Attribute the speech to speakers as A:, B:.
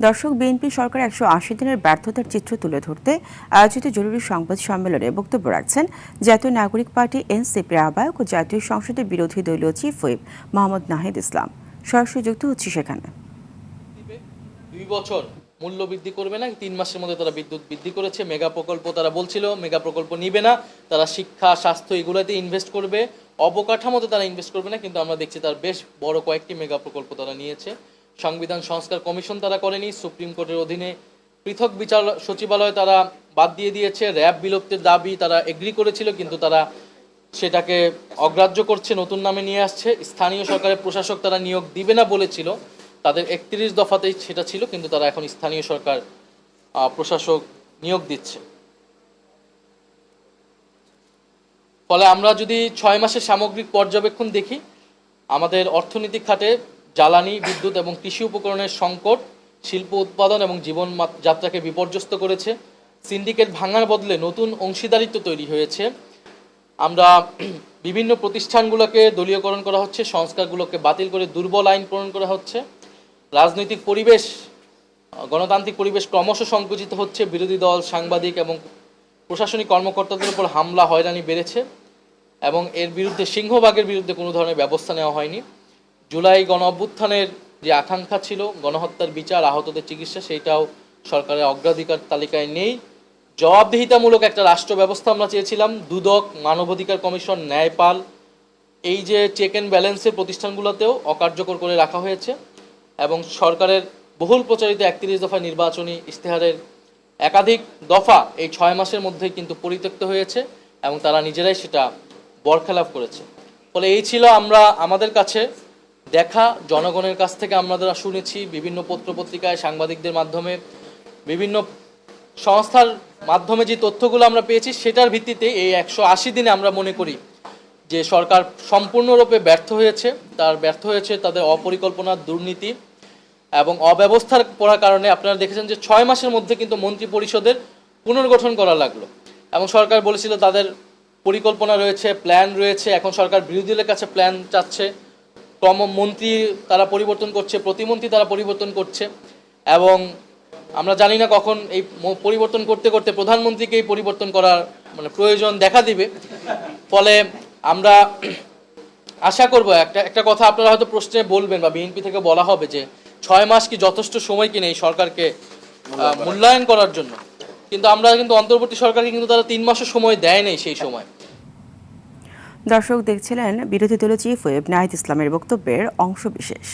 A: দর্শক, বিএনপি সরকার 180 দিনের ব্যর্থতার চিত্র তুলে ধরতে আয়োজিত জরুরি সংবাদ সম্মেলনে বক্তব্য রাখছেন জাতীয় নাগরিক পার্টি এনসিপির আহ্বায়ক ও জাতীয় সংসদের বিরোধী দলীয় চিফ হুইপ মোহাম্মদ নাহিদ ইসলাম। সরাসরি যুক্ত হচ্ছে সেখানে।
B: 2 বছর মূল্য বৃদ্ধি করবে না, 3 মাসের মধ্যে তারা বিদ্যুৎ বৃদ্ধি করেছে। মেগা প্রকল্প তারা বলছিল মেগা প্রকল্প নিবে না, তারা শিক্ষা স্বাস্থ্য এগুলোতে ইনভেস্ট করবে, অবকাঠামোতে তারা ইনভেস্ট করবে না। কিন্তু আমরা দেখছি তার বেশ বড় কয়েকটি মেগা প্রকল্প তারা নিয়েছে। সংবিধান সংস্কার কমিশন তারা করেনি, সুপ্রিম কোর্টের অধীনে পৃথক বিচার সচিবালয় তারা বাদ দিয়ে দিয়েছে। র্যাব বিলুপ্তির দাবি তারা এগ্রি করেছিল, কিন্তু তারা সেটাকে অগ্রাহ্য করছে, নতুন নামে নিয়ে আসছে। স্থানীয় সরকারের প্রশাসক তারা নিয়োগ দিবে না বলেছিল, তাদের 31 দফাতেই সেটা ছিল, কিন্তু তারা এখন স্থানীয় সরকার প্রশাসক নিয়োগ দিচ্ছে। ফলে আমরা যদি 6 মাসের সামগ্রিক পর্যবেক্ষণ দেখি, আমাদের অর্থনৈতিক খাতে জ্বালানি, বিদ্যুৎ এবং কৃষি উপকরণের সংকট শিল্প উৎপাদন এবং জীবনযাত্রাকে বিপর্যস্ত করেছে। সিন্ডিকেট ভাঙার বদলে নতুন অংশীদারিত্ব তৈরি হয়েছে। আমরা বিভিন্ন প্রতিষ্ঠানগুলোকে দলীয়করণ করা হচ্ছে, সংস্কারগুলোকে বাতিল করে দুর্বল আইন প্রণয়ন করা হচ্ছে। রাজনৈতিক পরিবেশ, গণতান্ত্রিক পরিবেশ ক্রমশ সংকুচিত হচ্ছে। বিরোধী দল, সাংবাদিক এবং প্রশাসনিক কর্মকর্তাদের উপর হামলা, হয়রানি বেড়েছে এবং এর বিরুদ্ধে সিংহভাগের বিরুদ্ধে কোনো ধরনের ব্যবস্থা নেওয়া হয়নি। জুলাই গণ অভ্যুত্থানের যে আকাঙ্ক্ষা ছিল গণহত্যার বিচার, আহতদের চিকিৎসা, সেইটাও সরকারের অগ্রাধিকার তালিকায় নেই। জবাবদিহিতামূলক একটা রাষ্ট্র ব্যবস্থা আমরা চেয়েছিলাম, দুদক, মানবাধিকার কমিশন, ন্যায়পাল, এই যে চেক অ্যান্ড ব্যালেন্সের প্রতিষ্ঠানগুলোতেও অকার্যকর করে রাখা হয়েছে এবং সরকারের বহুল প্রচারিত 31 দফা নির্বাচনী ইশতেহারের একাধিক দফা এই 6 মাসের মধ্যেই কিন্তু পরিত্যক্ত হয়েছে এবং তারা নিজেরাই সেটা বরখেলাপ করেছে। ফলে এই ছিল আমাদের কাছে দেখা, জনগণের কাছ থেকে আমরা শুনেছি, বিভিন্ন পত্রপত্রিকায়, সাংবাদিকদের মাধ্যমে, বিভিন্ন সংস্থার মাধ্যমে যে তথ্যগুলো আমরা পেয়েছি, সেটার ভিত্তিতে এই 180 দিনে আমরা মনে করি যে সরকার সম্পূর্ণরূপে ব্যর্থ হয়েছে। ব্যর্থ হয়েছে তাদের অপরিকল্পনা, দুর্নীতি এবং অব্যবস্থার পড়ার কারণে। আপনারা দেখেছেন যে 6 মাসের মধ্যে কিন্তু মন্ত্রী পরিষদের পুনর্গঠন করা লাগলো এবং সরকার বলেছিল তাদের পরিকল্পনা রয়েছে, প্ল্যান রয়েছে। এখন সরকার বিরোধীদের কাছে প্ল্যান চাচ্ছে, মন্ত্রী তারা পরিবর্তন করছে, প্রতিমন্ত্রী তারা পরিবর্তন করছে এবং আমরা জানি না কখন এই পরিবর্তন করতে করতে প্রধানমন্ত্রীকে এই পরিবর্তন করার প্রয়োজন দেখা দিবে। ফলে আমরা আশা করব, একটা কথা আপনারা হয়তো প্রশ্নে বলবেন বা বিএনপি থেকে বলা হবে যে 6 মাস কি যথেষ্ট সময় কিনা এই সরকারকে মূল্যায়ন করার জন্য, কিন্তু অন্তর্বর্তী সরকারকে কিন্তু তারা 3 মাসও সময় দেয় নাই সেই সময়।
A: দর্শক, দেখছিলেন বিরোধী দলীয় চিফ হুইপ নাহিদ ইসলামের বক্তব্যের অংশবিশেষ।